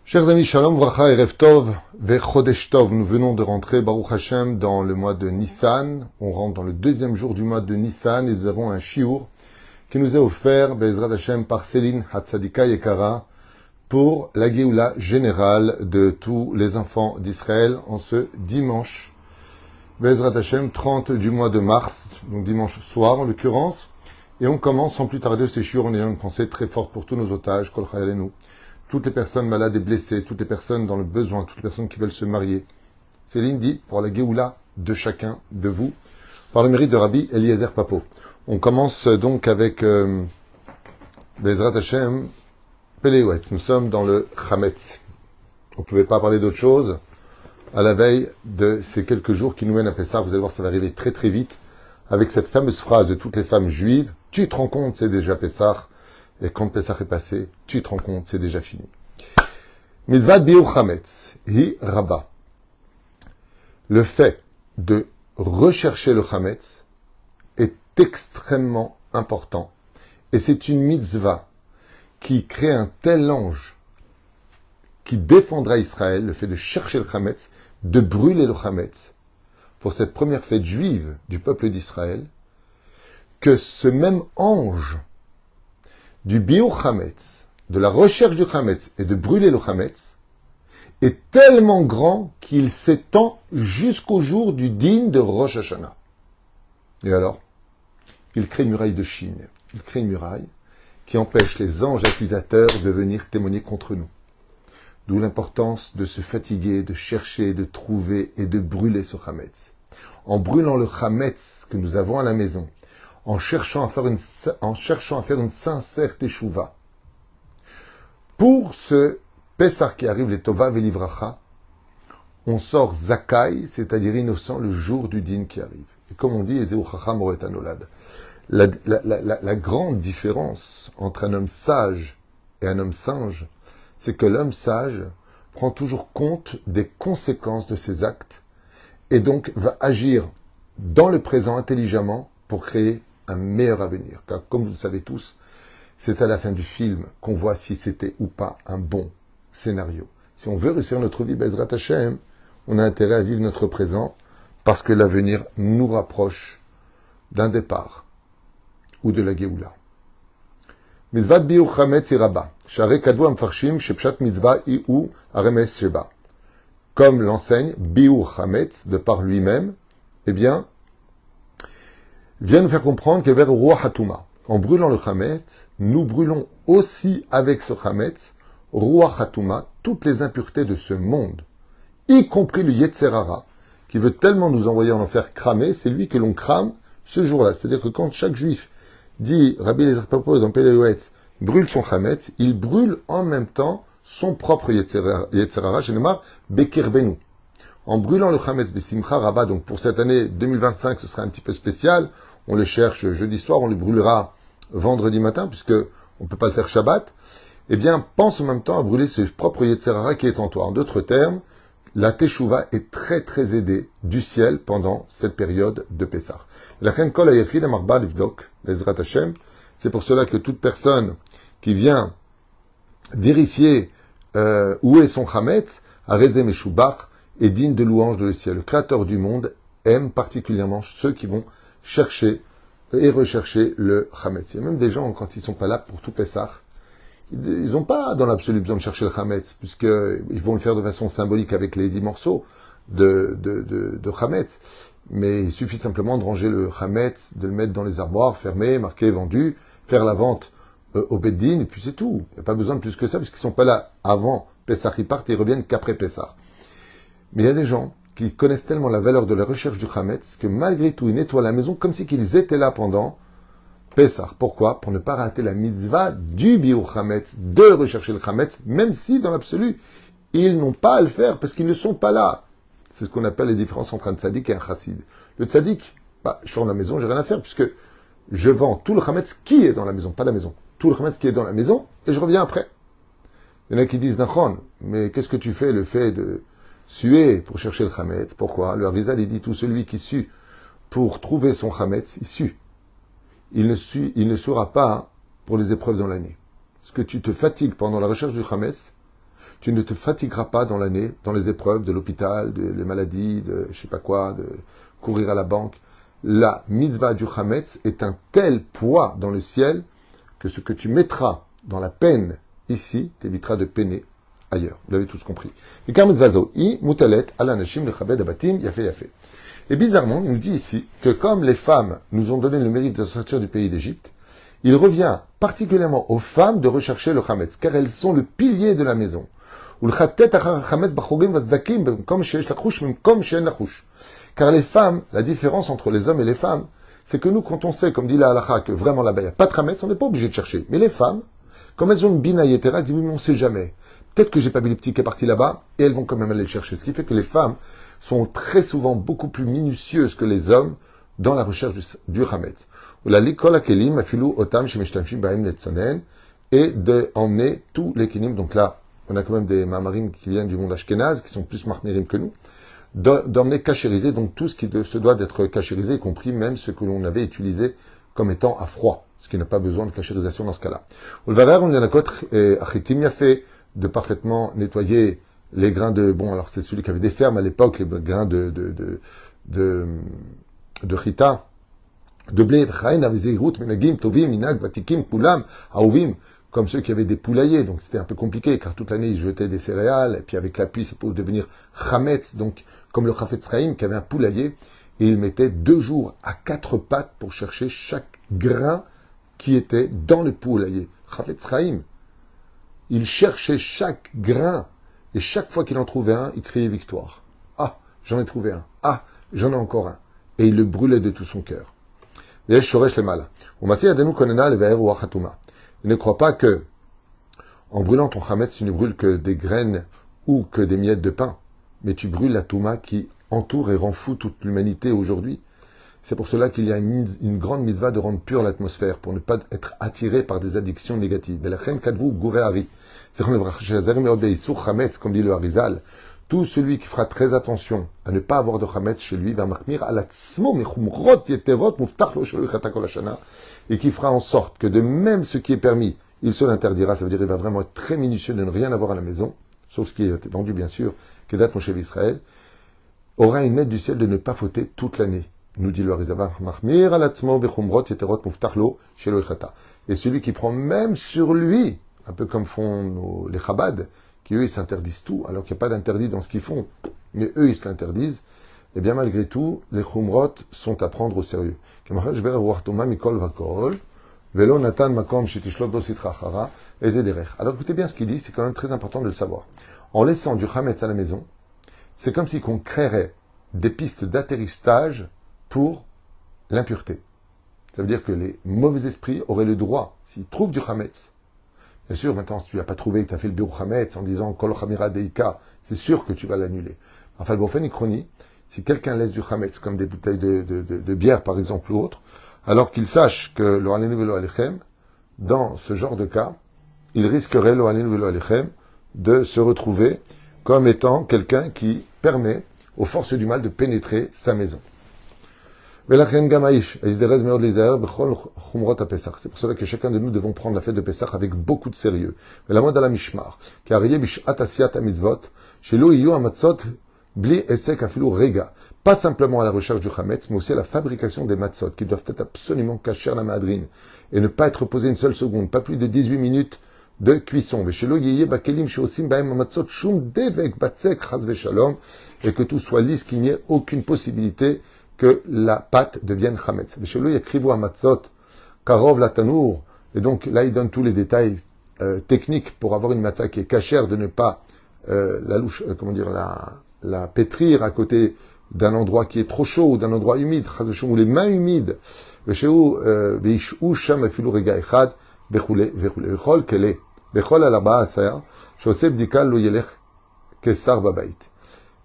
Chers amis, Shalom, Vracha, Erev Tov, Vechodesh Tov. Nous venons de rentrer, Baruch Hashem, dans le mois de Nissan. On rentre dans le deuxième jour du mois de Nissan et nous avons un shiur qui nous est offert, Be'ezrat Hashem, par Céline Hatzadika Yekara pour la Géoula générale de tous les enfants d'Israël en ce dimanche, Be'ezrat Hashem, 30 du mois de mars, donc dimanche soir en l'occurrence. Et on commence sans plus tarder ce shiur en ayant une pensée très forte pour tous nos otages, Kol Chayalenu. Toutes les personnes malades et blessées, toutes les personnes dans le besoin, toutes les personnes qui veulent se marier. Céline dit, pour la Géoula de chacun de vous, par le mérite de Rabbi Eliezer Papo. On commence donc avec Be'ezrat Hashem, Pelewet. Nous sommes dans le Chametz. On ne pouvait pas parler d'autre chose à la veille de ces quelques jours qui nous mènent à Pessah. Vous allez voir, ça va arriver très très vite. Avec cette fameuse phrase de toutes les femmes juives, tu te rends compte, c'est déjà Pessah. Et quand Pessah est passé, tu te rends compte, c'est déjà fini. Mitzvat biur chametz, hi rabba. Le fait de rechercher le chametz est extrêmement important. Et c'est une mitzvah qui crée un tel ange qui défendra Israël, le fait de chercher le chametz, de brûler le chametz, pour cette première fête juive du peuple d'Israël, que ce même ange du biur chametz, de la recherche du chametz et de brûler le chametz, est tellement grand qu'il s'étend jusqu'au jour du din de Rosh Hashanah. Et alors, il crée une muraille de Chine. Il crée une muraille qui empêche les anges accusateurs de venir témoigner contre nous. D'où l'importance de se fatiguer, de chercher, de trouver et de brûler ce chametz. En brûlant le chametz que nous avons à la maison, en cherchant à faire une sincère teshuva. Pour ce Pessah qui arrive, les Tova Velivracha, on sort Zakai, c'est-à-dire innocent, le jour du din qui arrive. Et comme on dit, Ezeu Chacham Roet Hanolad. La grande différence entre un homme sage et un homme singe, c'est que l'homme sage prend toujours compte des conséquences de ses actes et donc va agir dans le présent intelligemment pour créer un meilleur avenir. Car comme vous le savez tous, c'est à la fin du film qu'on voit si c'était ou pas un bon scénario. Si on veut réussir notre vie, Be'ezrat Hashem, on a intérêt à vivre notre présent parce que l'avenir nous rapproche d'un départ ou de la Géoula. Mitzvat biur chametz iraba. Share kadvu amfarshim shepshat mitzvah iu aremes sheba. Comme l'enseigne biur chametz de par lui-même, eh bien, vient nous faire comprendre que vers Ruach Hatuma, en brûlant le chametz, nous brûlons aussi avec ce chametz, Ruach Hatuma, toutes les impuretés de ce monde, y compris le Yetzer Hara, qui veut tellement nous envoyer en enfer cramer, c'est lui que l'on crame ce jour-là. C'est-à-dire que quand chaque juif dit, Rabbi Eliezer Papo dans Pelewet, brûle son chametz, il brûle en même temps son propre Yetzer Hara, Shenemar Bekirbenu. En brûlant le chametz Besimcha Rabba, donc pour cette année 2025, ce sera un petit peu spécial. On le cherche jeudi soir, on le brûlera vendredi matin, puisque on ne peut pas le faire Shabbat. Eh bien, pense en même temps à brûler ce propre Yetzer Hara qui est en toi. En d'autres termes, la Teshuvah est très très aidée du ciel pendant cette période de Pessah. La Chen Kol Hayechid Amarba Livdok, Be'ezrat Hashem, c'est pour cela que toute personne qui vient vérifier où est son chametz, à Rezem et Shubach, est digne de louange de le ciel. Le Créateur du monde aime particulièrement ceux qui vont chercher et rechercher le chametz. Il y a même des gens, quand ils sont pas là pour tout Pessah, ils n'ont pas dans l'absolu besoin de chercher le chametz, puisqu'ils vont le faire de façon symbolique avec les 10 morceaux de chametz. Mais il suffit simplement de ranger le chametz, de le mettre dans les armoires, fermé, marqué, vendu, faire la vente au Beddin, et puis c'est tout. Il n'y a pas besoin de plus que ça, puisqu'ils sont pas là avant Pessah, ils partent et ils reviennent qu'après Pessah. Mais il y a des gens qui connaissent tellement la valeur de la recherche du chametz que malgré tout, ils nettoient la maison comme si qu'ils étaient là pendant Pessah. Pourquoi ? Pour ne pas rater la mitzvah du biur chametz, de rechercher le chametz, même si dans l'absolu, ils n'ont pas à le faire parce qu'ils ne sont pas là. C'est ce qu'on appelle les différences entre un tzaddik et un chassid. Le tzaddik, je ferme la maison, j'ai rien à faire puisque je vends tout le chametz qui est dans la maison, pas la maison. Tout le chametz qui est dans la maison et je reviens après. Il y en a qui disent, Nachon, mais qu'est-ce que tu fais le fait de suer pour chercher le chametz? Pourquoi? Le Harizal, il dit, tout celui qui sue pour trouver son chametz, il sue. Il ne suera pas pour les épreuves dans l'année. Ce que tu te fatigues pendant la recherche du chametz, Tu ne te fatigueras pas dans l'année, dans les épreuves de l'hôpital, les maladies, de je sais pas quoi, de courir à la banque. La mitzvah du chametz est un tel poids dans le ciel que ce que tu mettras dans la peine ici t'évitera de peiner ailleurs. Vous l'avez tous compris. Et bizarrement, il nous dit ici que comme les femmes nous ont donné le mérite de sortir du pays d'Égypte, il revient particulièrement aux femmes de rechercher le chametz, car elles sont le pilier de la maison. Car les femmes, la différence entre les hommes et les femmes, c'est que nous, quand on sait, comme dit la halakha, que vraiment là-bas, il n'y a pas de chametz, on n'est pas obligé de chercher. Mais les femmes, comme elles ont une bina yetera, elles disent, oui, mais on ne sait jamais. Peut-être que j'ai pas vu le petit qui est parti là-bas, et elles vont quand même aller le chercher. Ce qui fait que les femmes sont très souvent beaucoup plus minutieuses que les hommes dans la recherche du chametz. Et d'emmener tous les kinim. Donc là, on a quand même des mamarim qui viennent du monde ashkénaze, qui sont plus mahmirim que nous, d'emmener cachériser, donc tout ce qui se doit d'être cachérisé, y compris même ce que l'on avait utilisé comme étant à froid, ce qui n'a pas besoin de cachérisation dans ce cas-là. On a fait de parfaitement nettoyer les grains de, bon, alors c'est celui qui avait des fermes à l'époque, les grains de chita, de blé, comme ceux qui avaient des poulaillers, donc c'était un peu compliqué, car toute l'année ils jetaient des céréales, et puis avec la pluie ça pouvait devenir chametz, donc comme le chafetz chaim qui avait un poulailler, et il mettait 2 jours à 4 pattes pour chercher chaque grain qui était dans le poulailler. Chafetz chaim, il cherchait chaque grain, et chaque fois qu'il en trouvait un, il criait victoire. Ah, j'en ai trouvé un. Ah, j'en ai encore un. Et il le brûlait de tout son cœur. Il ne crois pas que, en brûlant ton chametz, tu ne brûles que des graines ou que des miettes de pain, mais tu brûles la touma qui entoure et rend fou toute l'humanité aujourd'hui. C'est pour cela qu'il y a une grande mitzvah de rendre pure l'atmosphère, pour ne pas être attiré par des addictions négatives. Comme dit le Harizal, tout celui qui fera très attention à ne pas avoir de chametz chez lui va marmir à l'atzmo mechumrot yeterot muftach lo shelo yichata kol hashana, et qui fera en sorte que de même ce qui est permis, il se l'interdira. Ça veut dire qu'il va vraiment être très minutieux de ne rien avoir à la maison, sauf ce qui est vendu bien sûr, Kedat Moshe Israël, aura une aide du ciel de ne pas fauter toute l'année. Nous dit le Harizal, marmir à l'atzmo mechumrot yeterot muftach lo shelo yichata. Et celui qui prend même sur lui, un peu comme font les Chabad, qui eux ils s'interdisent tout, alors qu'il n'y a pas d'interdit dans ce qu'ils font, mais eux ils se l'interdisent, et bien malgré tout, les chumrot sont à prendre au sérieux. Alors écoutez bien ce qu'il dit, c'est quand même très important de le savoir. En laissant du chametz à la maison, c'est comme si on créerait des pistes d'atterrissage pour l'impureté. Ça veut dire que les mauvais esprits auraient le droit, s'ils trouvent du chametz. Bien sûr, maintenant, si tu n'as pas trouvé que tu as fait le biur chametz en disant kol chamira deika, c'est sûr que tu vas l'annuler. Enfin, le bon chroni, si quelqu'un laisse du chametz, comme des bouteilles de bière, par exemple, ou autre, alors qu'il sache que lo alenu velo alechem, dans ce genre de cas, il risquerait lo alenu velo alechem de se retrouver comme étant quelqu'un qui permet aux forces du mal de pénétrer sa maison. C'est pour cela que chacun de nous devons prendre la fête de Pessah avec beaucoup de sérieux. Pas simplement à la recherche du chametz, mais aussi à la fabrication des matzot, qui doivent être absolument cachés la madrine, et ne pas être posés une seule seconde, pas plus de 18 minutes de cuisson. Et que tout soit lisse, qu'il n'y ait aucune possibilité que la pâte devienne chametz. Et donc là, il donne tous les détails techniques pour avoir une matzah qui est cachère, de ne pas la pétrir à côté d'un endroit qui est trop chaud ou d'un endroit humide, ou les mains humides.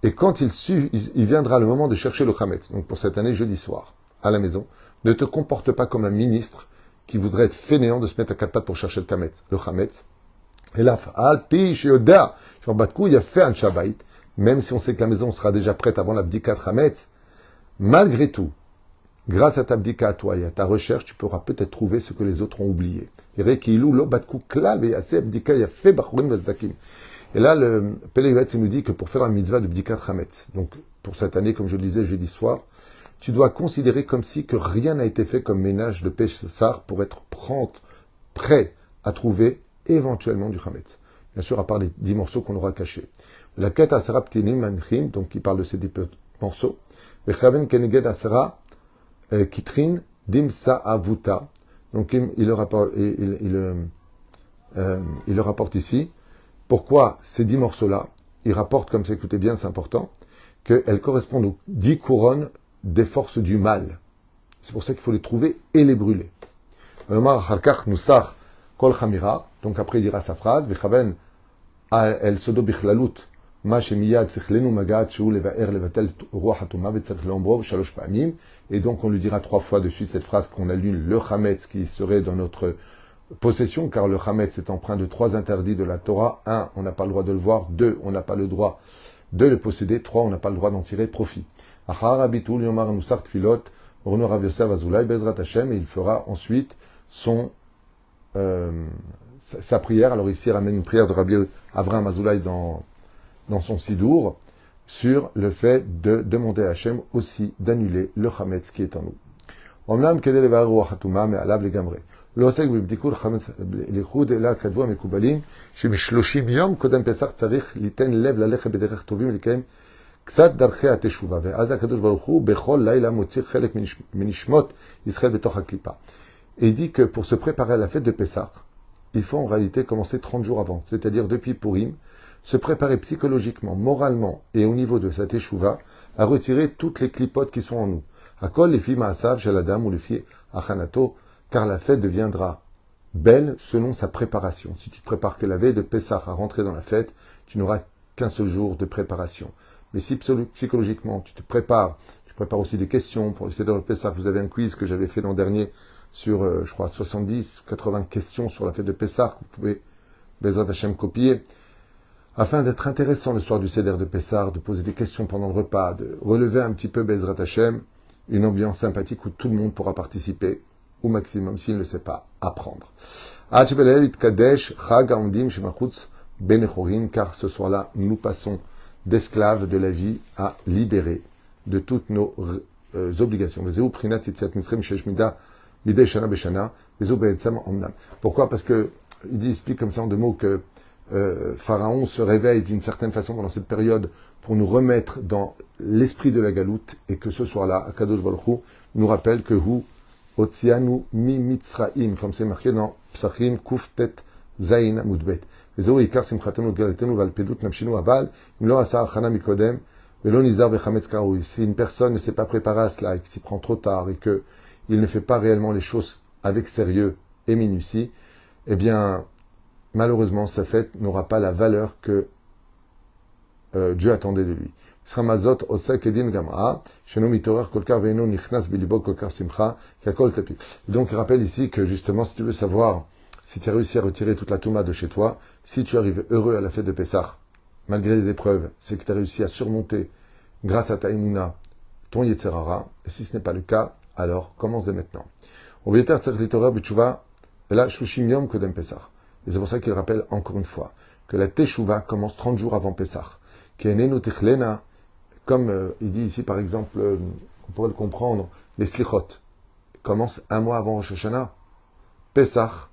Et quand il viendra le moment de chercher le chametz, donc pour cette année jeudi soir, à la maison, ne te comporte pas comme un ministre qui voudrait être fainéant de se mettre à 4 pattes pour chercher le chametz. Et là, il a fait un shabbat, même si on sait que la maison sera déjà prête avant l'abdika chametz, malgré tout, grâce à ta abdika à toi et à ta recherche, tu pourras peut-être trouver ce que les autres ont oublié. Et là, le Pele Yoetz, il nous dit que pour faire la mitzvah de Bdikat Hametz, donc pour cette année, comme je le disais jeudi soir, tu dois considérer comme si que rien n'a été fait comme ménage de Pessah pour être prêt à trouver éventuellement du Hametz. Bien sûr, à part les 10 morceaux qu'on aura cachés. La quête Asara Ptinim Manchim, donc il parle de ces 10 morceaux. Vechaven Keneged Asara Kitrin Dimsa Avuta. Donc il le rapporte ici. Pourquoi ces 10 morceaux-là, il rapporte, comme ça, écoutez bien, c'est important, qu'elles correspondent aux 10 couronnes des forces du mal. C'est pour ça qu'il faut les trouver et les brûler. Donc après il dira sa phrase, El Sodo Bichlalut, Ma Shemiyad Sechlenu Magat Shou Levaer Levatel Ruach Hatuma Vetzarich Leombrov Shalosh Pa'amim. Et donc on lui dira 3 fois de suite cette phrase qu'on allume le Hametz qui serait dans notre possession, car le Hametz est empreint de 3 interdits de la Torah. 1, on n'a pas le droit de le voir. 2, on n'a pas le droit de le posséder. 3, on n'a pas le droit d'en tirer profit. Achar Abitul Yomar Nusar Tfilot Rono Rav Yosef Azulay Bezrat Hashem, et il fera ensuite sa prière. Alors ici, il ramène une prière de Rabbi Avraham Azulay dans son Sidour sur le fait de demander à Hashem aussi d'annuler le Hametz qui est en nous. Omnam kedel levarer ruach hatuma me'alav legamre. לא עוסק בבדיקות חמץ לחוד אלא כתבו המקובלים שבשלושים יום קודם פסח צריך ליתן לב ללכת בדרך טובים ולקיים קצת דרכי התשובה, ואז הקדוש ברוך הוא בכל לילה מוציא חלק מנשמות ישראל בתוך הקליפה. Et il dit que pour se préparer à la fête de Pessah, il faut en réalité commencer 30 jours avant, c'est-à-dire depuis Purim, se préparer psychologiquement, moralement et au niveau de sa teshuva à retirer toutes les clipotes qui sont en nous. Akol les filles ma'asav shel adam ou les filles achanato, car la fête deviendra belle selon sa préparation. Si tu te prépares que la veille de Pessah à rentrer dans la fête, tu n'auras qu'un seul jour de préparation. Mais si psychologiquement tu prépares aussi des questions pour le Seder de Pessah. Vous avez un quiz que j'avais fait l'an dernier sur, je crois, 70, 80 questions sur la fête de Pessah, que vous pouvez, Bezrat Hashem, copier, afin d'être intéressant le soir du Seder de Pessah, de poser des questions pendant le repas, de relever un petit peu, Bezrat Hashem, une ambiance sympathique où tout le monde pourra participer, au maximum, s'il ne sait pas, apprendre. Car ce soir-là, nous passons d'esclaves de la vie à libérer de toutes nos obligations. Pourquoi? Parce que il explique comme ça en 2 mots que Pharaon se réveille d'une certaine façon pendant cette période pour nous remettre dans l'esprit de la galoute, et que ce soir-là, Akadosh Baruch Hu nous rappelle que Hu Otzianu mi Mitzraim, comme c'est marqué dans Psachim Kuf Tet Zayin Mudbet. Si une personne ne s'est pas préparée à cela et qu'il s'y prend trop tard et qu'il ne fait pas réellement les choses avec sérieux et minutie, eh bien, malheureusement, sa fête n'aura pas la valeur que Dieu attendait de lui. Donc, il rappelle ici que justement, si tu veux savoir si tu as réussi à retirer toute la touma de chez toi, si tu arrives heureux à la fête de Pessah, malgré les épreuves, c'est que tu as réussi à surmonter, grâce à ta imuna, ton Yetzerara. Et si ce n'est pas le cas, alors commence dès maintenant. Et c'est pour ça qu'il rappelle encore une fois que la Teshuvah commence 30 jours avant Pessah. Comme il dit ici par exemple, on pourrait le comprendre, les slichot commencent 1 mois avant Rosh Hashanah. Pessah,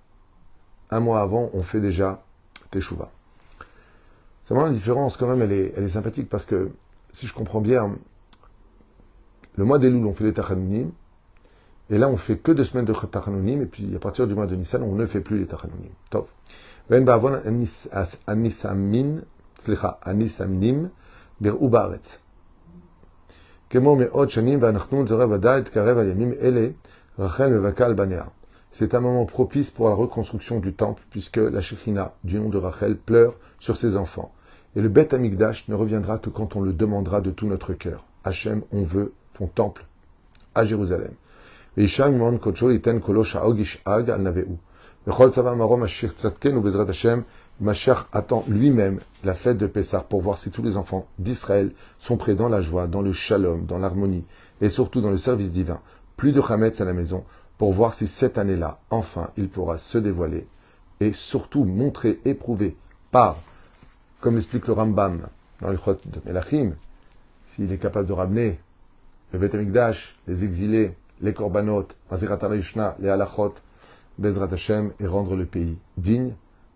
1 mois avant, on fait déjà Teshuvah. C'est vraiment la différence, quand même, elle est sympathique, parce que, si je comprends bien, le mois d'Elul, on fait les Tachanonim, et là, on fait que 2 semaines de Tachanonim, et puis à partir du mois de Nissan, on ne fait plus les Tachanonim. Top. Anisamnim, bir'u ba'aretz. Kemo me'od shanim va'anachnu zera v'ada karev al-yamim ele, Rachel mevaka al-banea. C'est un moment propice pour la reconstruction du temple, puisque la Shekhina, du nom de Rachel, pleure sur ses enfants. Et le Beth Amikdash ne reviendra que quand on le demandera de tout notre cœur. Hachem, on veut ton temple à Jérusalem. Mashiach attend lui-même la fête de Pessah pour voir si tous les enfants d'Israël sont prêts dans la joie, dans le shalom, dans l'harmonie, et surtout dans le service divin. Plus de Hametz à la maison, pour voir si cette année-là, enfin, il pourra se dévoiler et surtout montrer, éprouver par comme l'explique le Rambam dans le Chot de Melachim, s'il est capable de ramener le Beth Amikdash, les exilés, les korbanot, Maserat HaYushna, les halachot, Bezrat Hashem, et rendre le pays digne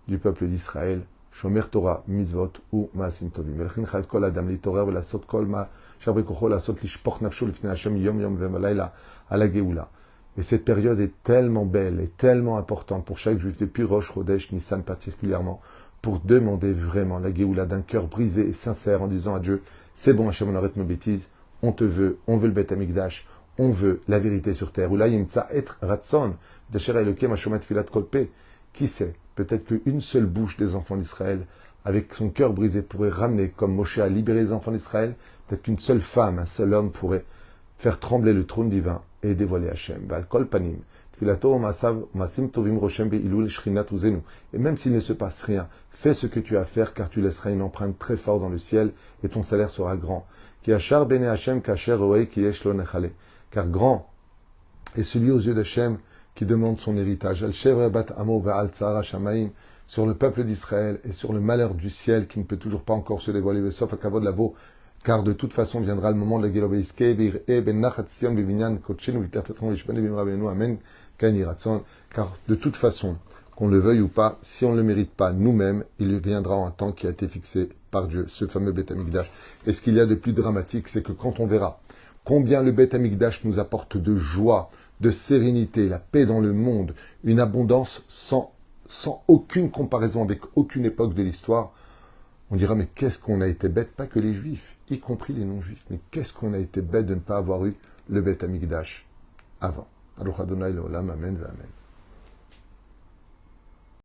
du peuple d'Israël, Shomer Torah, Mitzvot ou Maasim Tovim. Melchin Chayv Kol Adam Litorah Velasot Kol Ma Shabre Kocho Lasot Lishpoch Nafsho Lifnei Hashem Yom Yom Vemalayla Ala Geoula. Et cette période est tellement belle et tellement importante pour chaque juif depuis Rosh Chodesh Nissan particulièrement, pour demander vraiment la Geoula d'un cœur brisé et sincère en disant à Dieu, c'est bon Hashem, on arrête nos bêtises, on te veut, on veut le Beth Amikdash, on veut la vérité sur terre. Oula yimtsa et ratson, d'asher elokem hashomet filat kolpe. Qui sait, peut-être qu'une seule bouche des enfants d'Israël, avec son cœur brisé, pourrait ramener, comme Moshe a libéré les enfants d'Israël, peut-être qu'une seule femme, un seul homme pourrait faire trembler le trône divin et dévoiler Hashem. Val kol panim, tfilato masim tovim roshem beilul shrinat uzenu. Et même s'il ne se passe rien, fais ce que tu as à faire, car tu laisseras une empreinte très forte dans le ciel et ton salaire sera grand. Ki achar bene Hashem kasher roe ki yesh lo nechale. Car grand est celui aux yeux d'Hachem qui demande son héritage. Al-Shevre bat amo va'al tzara shamaim, sur le peuple d'Israël et sur le malheur du ciel qui ne peut toujours pas encore se dévoiler. Sauf à kavod lavo, car de toute façon viendra le moment de la Gelobeiske, bir e ben nachat sion bevinyan kotchen v'itertetron lishbane bimrabenu amen kani ratson. Car de toute façon, qu'on le veuille ou pas, si on ne le mérite pas nous-mêmes, il viendra en un temps qui a été fixé par Dieu, ce fameux Beth Amikdash. Et ce qu'il y a de plus dramatique, c'est que quand on verra combien le Beth Amikdash nous apporte de joie, de sérénité, la paix dans le monde, une abondance sans aucune comparaison avec aucune époque de l'histoire, on dira, mais qu'est-ce qu'on a été bête, pas que les juifs, y compris les non-juifs, mais qu'est-ce qu'on a été bête de ne pas avoir eu le Beth Amikdash avant. Aruch Adonai Leolam, Amen, Amen.